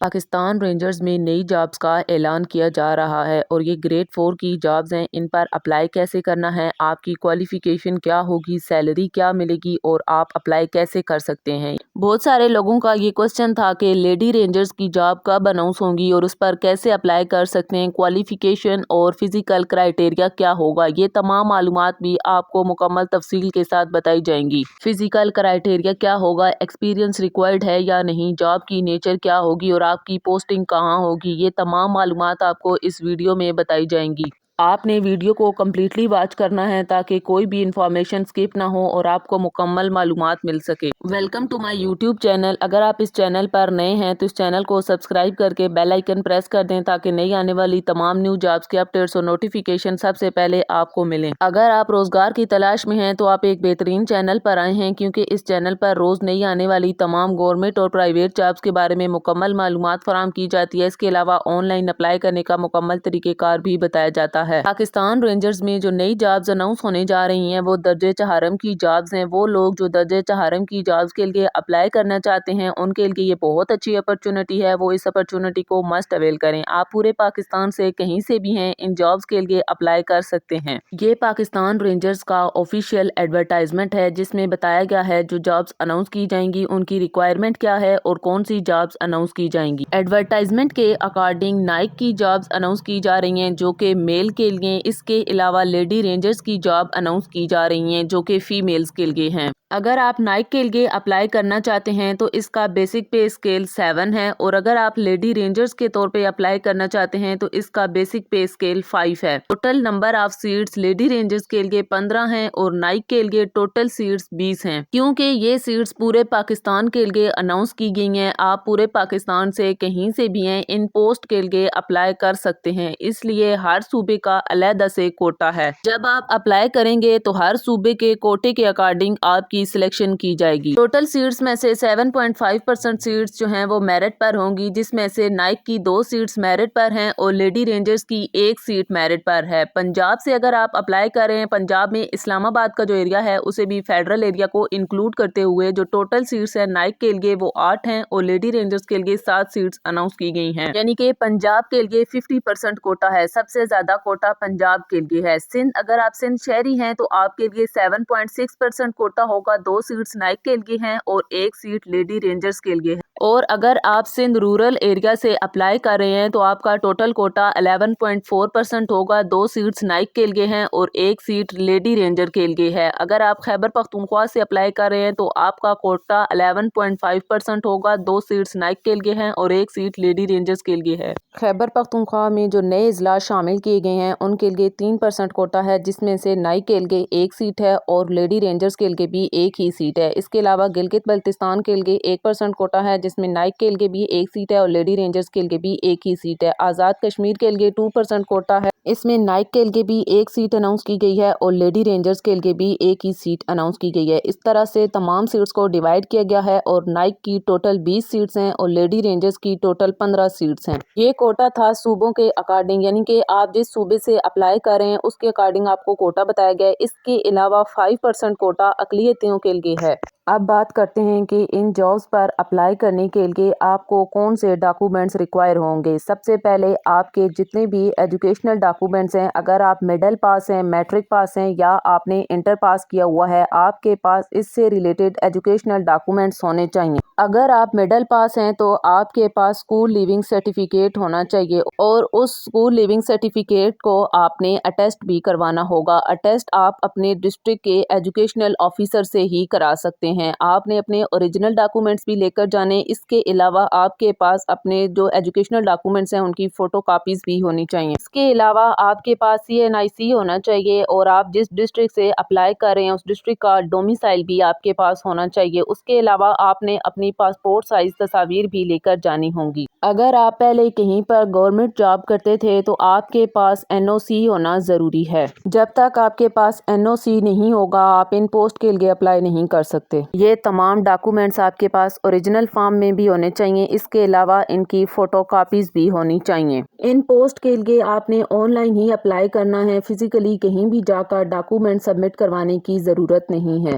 Pakistan rangers میں نئی jobs کا اعلان کیا جا رہا ہے اور یہ گریڈ 4 کی جابز ہیں۔ ان پر اپلائی کیسے کرنا ہے، آپ کی کوالیفیکیشن کیا ہوگی، سیلری کیا ملے گی اور آپ اپلائی کیسے کر سکتے ہیں۔ بہت سارے لوگوں کا یہ کوسچن تھا کہ لیڈی رینجرز کی جاب کب اناؤنس ہوں گی اور اس پر کیسے اپلائی کر سکتے ہیں، کوالیفیکیشن اور فزیکل کرائٹیریا کیا ہوگا۔ یہ تمام معلومات بھی آپ کو مکمل تفصیل کے ساتھ بتائی جائیں گی۔ فزیکل کرائٹیریا کیا ہوگا، ایکسپیرینس ریکوائرڈ ہے یا نہیں، جاب کی نیچر کیا ہوگی اور آپ کی پوسٹنگ کہاں ہوگی، یہ تمام معلومات آپ کو اس ویڈیو میں بتائی جائیں گی۔ آپ نے ویڈیو کو کمپلیٹلی واچ کرنا ہے تاکہ کوئی بھی انفارمیشن سکپ نہ ہو اور آپ کو مکمل معلومات مل سکے۔ Welcome to my YouTube channel. اگر آپ اس چینل پر نئے ہیں تو اس چینل کو سبسکرائب کر کے بیل آئیکن پریس کر دیں تاکہ نئی آنے والی تمام نیو جابز کے اپڈیٹس اور نوٹیفیکیشن سب سے پہلے آپ کو ملیں۔ اگر آپ روزگار کی تلاش میں ہیں تو آپ ایک بہترین چینل پر آئے ہیں، کیونکہ اس چینل پر روز نئی آنے والی تمام گورنمنٹ اور پرائیویٹ جابز کے بارے میں مکمل معلومات فراہم کی جاتی ہے۔ اس کے علاوہ آن لائن اپلائی کرنے کا مکمل طریقہ کار بھی بتایا جاتا ہے۔ پاکستان رینجرز میں جو نئی جابز اناؤنس ہونے جا رہی ہیں وہ درجہ چہارم کی جابز ہیں۔ وہ لوگ جو درجہ چہارم کی جابز کے لیے اپلائی کرنا چاہتے ہیں ان کے لیے یہ بہت اچھی اپرچونٹی ہے، وہ اس اپرچونٹی کو مسٹ اویل کریں۔ آپ پورے پاکستان سے کہیں سے بھی ہیں ان جابز کے لیے اپلائی کر سکتے ہیں۔ یہ پاکستان رینجرز کا آفیشیل ایڈورٹائزمنٹ ہے جس میں بتایا گیا ہے جو جابز اناؤنس کی جائیں گی ان کی ریکوائرمنٹ کیا ہے اور کون سی جابز اناؤنس کی جائیں گی۔ ایڈورٹائزمنٹ کے اکارڈنگ نائک کی جابز اناؤنس کی جا رہی ہیں جو کہ میل کے لیے، اس کے علاوہ لیڈی رینجرز کی جاب اناؤنس کی جا رہی ہیں جو کہ فیمیلز کے لیے ہیں۔ اگر آپ نائک کے لیے اپلائی کرنا چاہتے ہیں تو اس کا بیسک پے اسکیل 7 ہے، اور اگر آپ لیڈی رینجرز کے طور پہ اپلائی کرنا چاہتے ہیں تو اس کا بیسک پے اسکیل 5 ہے۔ Total number of seats lady rangers کے لیے 15 ہیں اور نائک کے لیے ٹوٹل سیٹس 20 ہیں۔ کیونکہ یہ سیٹس پورے پاکستان کے لیے اناؤنس کی گئی ہیں، آپ پورے پاکستان سے کہیں سے بھی ہیں ان پوسٹ کے لیے اپلائی کر سکتے ہیں، اس لیے ہر صوبے کا علیحدہ سے کوٹا ہے۔ جب آپ اپلائی کریں گے تو ہر صوبے کے کوٹے کے اکارڈنگ آپ کی سلیکشن کی جائے گی۔ ٹوٹل سیٹس میں سے 7.5% سیٹس جو ہیں وہ میرٹ پر ہوں گی، جس میں سے نائک کی 2 سیٹس میرٹ پر ہیں اور لیڈی رینجرز کی 1 سیٹ میرٹ پر ہے۔ پنجاب سے اگر آپ اپلائی کر رہے ہیں، پنجاب میں اسلام آباد کا جو ایریا ہے اسے بھی فیڈرل ایریا کو انکلوڈ کرتے ہوئے جو ٹوٹل سیٹس ہیں نائک کے لیے وہ 8 ہیں اور لیڈی رینجرز کے لیے 7 سیٹس اناؤنس کی گئی ہیں، یعنی کہ پنجاب کے لیے 50% کوٹا ہے۔ سب سے زیادہ کوٹا پنجاب کے لیے ہے۔ سندھ، اگر آپ سندھ شہری ہیں تو آپ کے لیے 7.6% کوٹا ہوگا، 2 سیٹس نائک کے لیے ہیں اور 1 سیٹ لیڈی رینجرز کے لیے ہے۔ اور اگر آپ سندھ رورل ایریا سے اپلائی کر رہے ہیں تو آپ کا ٹوٹل کوٹا 11.4% ہوگا، 2 سیٹس نائک کے لیے ہیں اور 1 سیٹ لیڈی رینجر کے لیے ہے۔ اگر آپ خیبر پختونخوا سے اپلائی کر رہے ہیں تو آپ کا کوٹا 11.5% ہوگا، 2 سیٹس نائک کے لیے ہیں اور 1 سیٹ لیڈی رینجرز کے لیے ہے۔ خیبر پختونخوا میں جو نئے اضلاع شامل کیے گئے ہیں ان کے لیے 3% کوٹا ہے، جس میں سے نائک کے لیے 1 سیٹ ہے اور لیڈی رینجرز کے لیے بھی 1 ہی سیٹ ہے۔ اس کے علاوہ گلگت بلتستان کے لیے 1% کوٹا ہے، جس میں نائک کے لیے بھی 1 سیٹ ہے اور لیڈی رینجرز کے لیے بھی 1 ہی سیٹ ہے۔ آزاد کشمیر کے لیے 2% کوٹا ہے، اس میں نائک کے لیے بھی 1 سیٹ اناؤنس کی گئی ہے اور لیڈی رینجرز کے لیے بھی 1 ہی سیٹ اناؤنس کی گئی ہے۔ اس طرح سے تمام سیٹس کو ڈیوائیڈ کیا گیا ہے اور نائک کی ٹوٹل 20 سیٹس ہیں اور لیڈی رینجرز کی ٹوٹل 15 سیٹس ہیں۔ یہ کوٹا تھا صوبوں کے اکارڈنگ، یعنی کہ آپ جس صوبے سے اپلائی کر رہے ہیں اس کے اکارڈنگ آپ کو کوٹا بتایا گیا ہے۔ اس کے علاوہ 5% کوٹا اقلیتوں کے لیے ہے۔ اب بات کرتے ہیں کہ ان جابز پر اپلائی کرنے کے لیے آپ کو کون سے ڈاکومنٹس ریکوائر ہوں گے۔ سب سے پہلے آپ کے جتنے بھی ایجوکیشنل ڈاکومنٹس ہیں، اگر آپ مڈل پاس ہیں، میٹرک پاس ہیں یا آپ نے انٹر پاس کیا ہوا ہے، آپ کے پاس اس سے ریلیٹڈ ایجوکیشنل ڈاکومنٹس ہونے چاہیے۔ اگر آپ مڈل پاس ہیں تو آپ کے پاس اسکول لیونگ سرٹیفکیٹ ہونا چاہیے اور اس اسکول لیونگ سرٹیفکیٹ کو آپ نے اٹیسٹ بھی کروانا ہوگا۔ اٹیسٹ آپ اپنے ڈسٹرکٹ کے ایجوکیشنل آفیسر سے ہی کرا سکتے ہیں۔ آپ نے اپنے اوریجنل ڈاکومنٹس بھی لے کر جانے، اس کے علاوہ آپ کے پاس اپنے جو ایجوکیشنل ڈاکومنٹس ہیں ان کی فوٹو کاپیز بھی ہونی چاہیے۔ اس کے علاوہ آپ کے پاس CNIC ہونا چاہیے اور آپ جس ڈسٹرکٹ سے اپلائی کر رہے ہیں اس ڈسٹرکٹ کا ڈومیسائل بھی آپ کے پاس ہونا چاہیے۔ اس کے علاوہ آپ نے اپنی پاسپورٹ سائز تصاویر بھی لے کر جانی ہوں گی۔ اگر آپ پہلے کہیں پر گورنمنٹ جاب کرتے تھے تو آپ کے پاس NOC ہونا ضروری ہے۔ جب تک آپ کے پاس NOC نہیں ہوگا آپ ان پوسٹ کے لیے اپلائی نہیں کر سکتے۔ یہ تمام ڈاکومنٹس آپ کے پاس اوریجنل فارم میں بھی ہونے چاہیے، اس کے علاوہ ان کی فوٹو کاپیز بھی ہونی چاہیے۔ ان پوسٹ کے لیے آپ نے آن لائن ہی اپلائی کرنا ہے، فزیکلی کہیں بھی جا کر ڈاکومنٹ سبمٹ کروانے کی ضرورت نہیں ہے۔